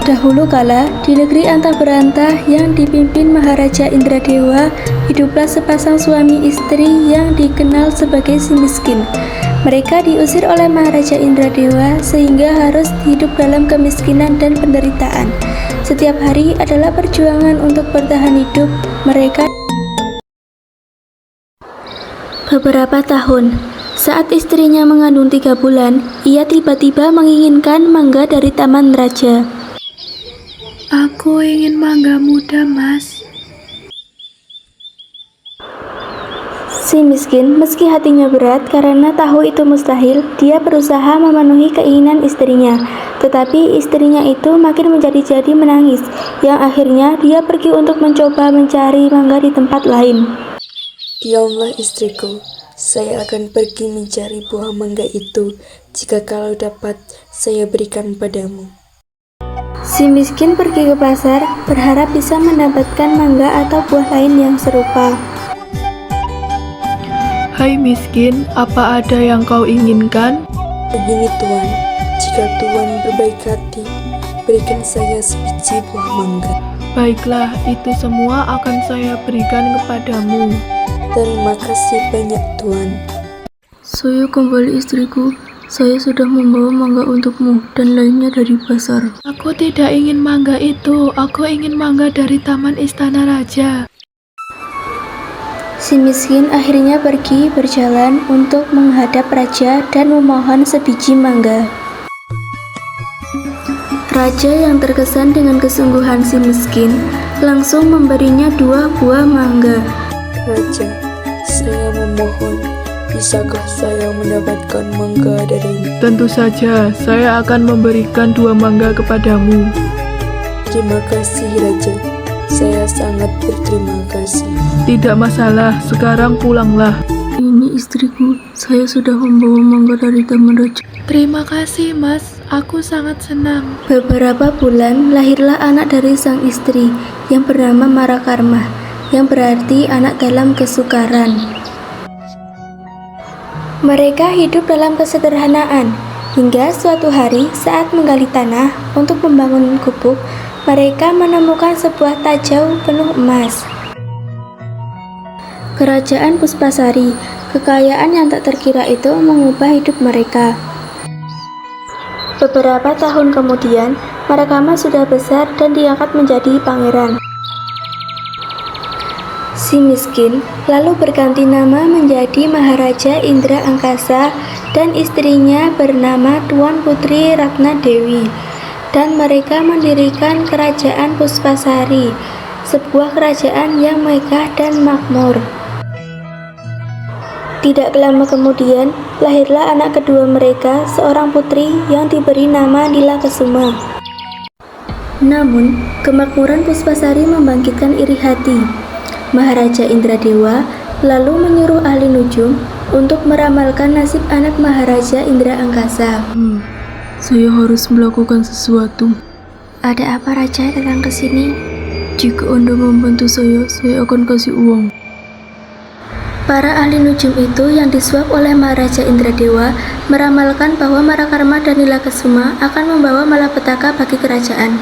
Dahulu kala, di negeri antah berantah yang dipimpin Maharaja Indradewa, hiduplah sepasang suami istri yang dikenal sebagai si miskin. Mereka diusir oleh Maharaja Indradewa sehingga harus hidup dalam kemiskinan dan penderitaan. Setiap hari adalah perjuangan untuk bertahan hidup mereka. Beberapa tahun, saat istrinya mengandung 3 bulan, ia tiba-tiba menginginkan mangga dari taman raja. Aku ingin mangga muda, Mas. Si miskin, meski hatinya berat karena tahu itu mustahil, dia berusaha memenuhi keinginan istrinya. Tetapi istrinya itu makin menjadi-jadi menangis, yang akhirnya dia pergi untuk mencoba mencari mangga di tempat lain. Diamlah istriku, saya akan pergi mencari buah mangga itu. Jika kalau dapat, saya berikan padamu. Si miskin pergi ke pasar, berharap bisa mendapatkan mangga atau buah lain yang serupa. Hai miskin, apa ada yang kau inginkan? Begini Tuan, jika Tuan berbaik hati, berikan saya sebiji buah mangga. Baiklah, itu semua akan saya berikan kepadamu. Terima kasih banyak Tuan. Saya kembali istriku, saya sudah membawa mangga untukmu dan lainnya dari pasar. Aku tidak ingin mangga itu, aku ingin mangga dari taman istana raja. Si miskin akhirnya pergi berjalan untuk menghadap raja dan memohon sebiji mangga. Raja yang terkesan dengan kesungguhan si miskin langsung memberinya 2 buah mangga. Raja, saya memohon, bisakah saya mendapatkan mangga darimu? Tentu saja, saya akan memberikan 2 mangga kepadamu. Terima kasih Raja, saya sangat berterima kasih. Tidak masalah, sekarang pulanglah. Ini istriku, saya sudah membawa mangga dari taman raja. Terima kasih mas, aku sangat senang. Beberapa bulan lahirlah anak dari sang istri yang bernama Marakarma, yang berarti anak dalam kesukaran. Mereka hidup dalam kesederhanaan, hingga suatu hari saat menggali tanah untuk membangun gubuk, mereka menemukan sebuah tajau penuh emas. Kerajaan Puspasari, kekayaan yang tak terkira itu mengubah hidup mereka. Beberapa tahun kemudian, Marakarma sudah besar dan diangkat menjadi pangeran. Si miskin lalu berganti nama menjadi Maharaja Indra Angkasa dan istrinya bernama Tuan Putri Ratna Dewi, dan mereka mendirikan kerajaan Puspasari, sebuah kerajaan yang megah dan makmur. Tidak lama kemudian, lahirlah anak kedua mereka, seorang putri yang diberi nama Nilakesuma. Namun, kemakmuran Puspasari membangkitkan iri hati. Maharaja Indradewa lalu menyuruh ahli nujum untuk meramalkan nasib anak Maharaja Indra Angkasa. Saya harus melakukan sesuatu. Ada apa Raja datang ke sini? Jika Anda membantu saya akan kasih uang. Para ahli nujum itu yang disuap oleh Maharaja Indradewa meramalkan bahwa Marakarma dan Nilakesuma akan membawa malapetaka bagi kerajaan.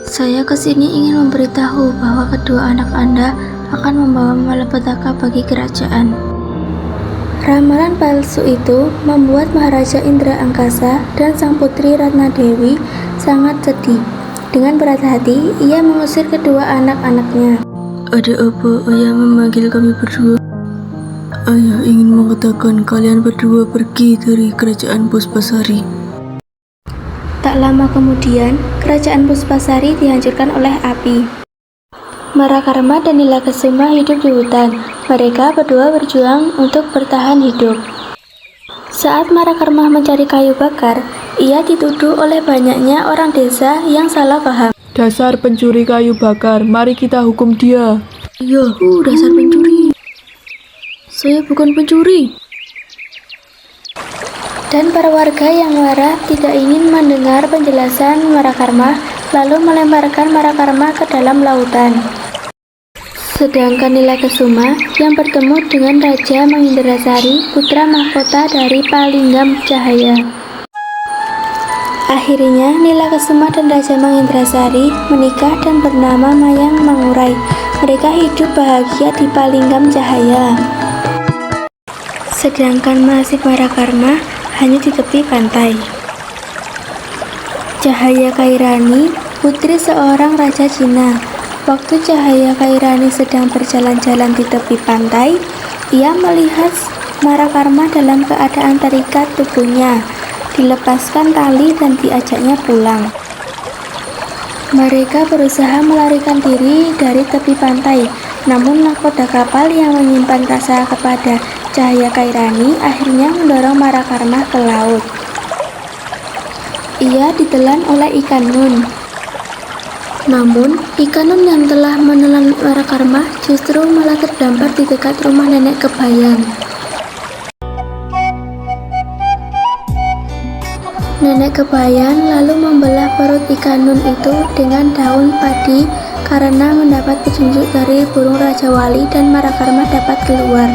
Saya kesini ingin memberitahu bahwa kedua anak Anda akan membawa malapetaka bagi kerajaan. Ramalan palsu itu membuat Maharaja Indra Angkasa dan sang putri Ratna Dewi sangat sedih. Dengan berat hati, ia mengusir kedua anak-anaknya. Ada apa ayah memanggil kami berdua? Ayah ingin mengatakan kalian berdua pergi dari kerajaan Puspasari. Tak lama kemudian, kerajaan Puspasari dihancurkan oleh api. Marakarma dan Nilakesuma hidup di hutan. Mereka berdua berjuang untuk bertahan hidup. Saat Marakarma mencari kayu bakar, ia dituduh oleh banyaknya orang desa yang salah paham. Dasar pencuri kayu bakar, mari kita hukum dia. Iya, dasar pencuri. Saya bukan pencuri. Dan para warga yang marah tidak ingin mendengar penjelasan Marakarma, lalu melemparkan Marakarma ke dalam lautan. Sedangkan Nilakesuma yang bertemu dengan Raja Mangindrasari, putra mahkota dari Palinggam Cahaya. Akhirnya Nila Kesuma dan Raja Mangindrasari menikah dan bernama Mayang Mangurai. Mereka hidup bahagia di Palinggam Cahaya. Sedangkan Masih Marakarma hanya di tepi pantai. Cahaya Kairani, putri seorang raja Cina. Waktu Cahaya Kairani sedang berjalan-jalan di tepi pantai, ia melihat Marakarma dalam keadaan terikat tubuhnya, dilepaskan tali dan diajaknya pulang. Mereka berusaha melarikan diri dari tepi pantai, namun nahkoda kapal yang menyimpan rasa kepada Cahaya Kairani akhirnya mendorong Marakarma ke laut. Ia ditelan oleh ikan nun. Namun, ikan nun yang telah menelan Marakarma justru malah terdampar di dekat rumah Nenek Kebayan. Nenek Kebayan lalu membelah perut ikan nun itu dengan daun padi karena mendapat petunjuk dari burung Raja Wali dan Marakarma dapat keluar.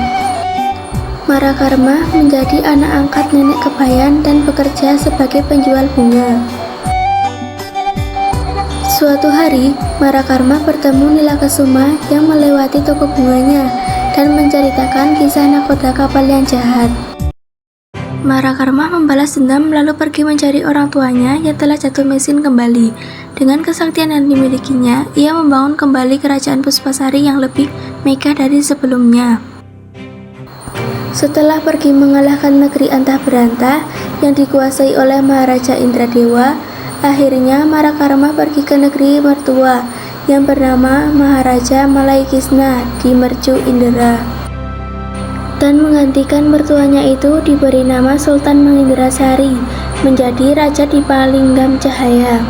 Marakarma menjadi anak angkat Nenek Kebayan dan bekerja sebagai penjual bunga. Suatu hari, Marakarma bertemu Nila Kesuma yang melewati toko bunganya dan menceritakan kisah nahkoda kapal yang jahat. Marakarma membalas dendam lalu pergi mencari orang tuanya yang telah jatuh miskin kembali. Dengan kesaktian yang dimilikinya, ia membangun kembali kerajaan Puspasari yang lebih megah dari sebelumnya. Setelah pergi mengalahkan negeri antah berantah yang dikuasai oleh Maharaja Indradewa, akhirnya Marakarma pergi ke negeri mertua yang bernama Maharaja Malaikisna di Mercu Indera. Dan menggantikan mertuanya itu diberi nama Sultan Mangindrasari, menjadi raja di Palinggam Cahaya.